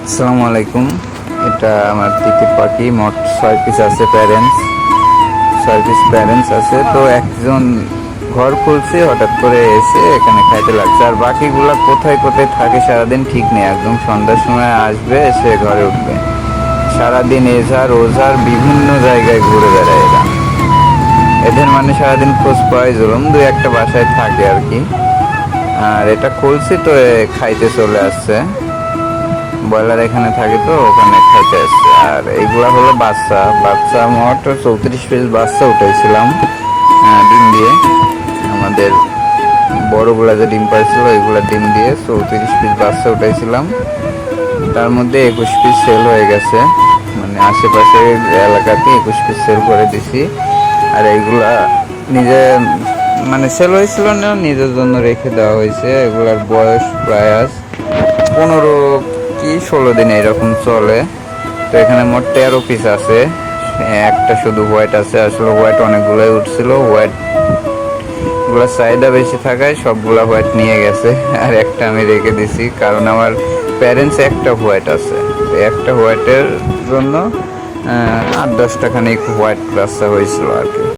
আসসালামু আলাইকুম। এটা আমার টিকিট পাখি, মোট 6 পিস আছে। প্যারেন্টস 6 পিস প্যারেন্টস আছে। তো একজন ঘর খুলছে, হঠাৎ করে এসে এখানে খাইতে লাগছে। আর বাকিগুলা কোথায় কোথায় থাকে সারাদিন ঠিক নেই। একদম সন্ধ্যার সময় আসবে, এসে ঘরে উঠবে। সারাদিন এজার ওজার বিভিন্ন জায়গায় ঘুরে বেড়ায় এরা। এদের মানে সারাদিন খোঁজ পাওয়াই জুলুম। দুই একটা বাসায় থাকে আর কি। আর এটা খুলছি তো খাইতে চলে আসছে। ব্রয়লার এখানে থাকে তো ওখানে খাইতে আসছে। আর এইগুলা হলো বাচ্চা বাচ্চা মোট 34 পিস বাচ্চা উঠাইছিলাম ডিম দিয়ে। আমাদের বড়গুলা যে ডিম পাইছিল ওইগুলা ডিম দিয়ে 34 পিস বাচ্চা উঠাইছিলাম। তার মধ্যে 21 পিস সেল হয়ে গেছে, মানে আশেপাশে এলাকাতে 21 পিস সেল করে দিছি। আর এইগুলা নিজে মানে সেল হয়েছিল না, নিজের জন্য রেখে দেওয়া হয়েছে। এগুলার বয়স প্রায় আজ 15 কি 16 দিন এরকম চলে। তো এখানে মোট 13 পিস আছে। একটা শুধু হোয়াইট আছে। আসলে হোয়াইট অনেকগুলোই উঠছিল। হোয়াইট গুলা চাহিদা বেশি থাকায় সবগুলা হোয়াইট নিয়ে গেছে। আর একটা আমি রেখে দিছি, কারণ আমার প্যারেন্টস একটা হোয়াইট আছে। একটা হোয়াইটের জন্য 8-10টা খানিক হোয়াইট বাচ্চা হয়েছিল আর কি।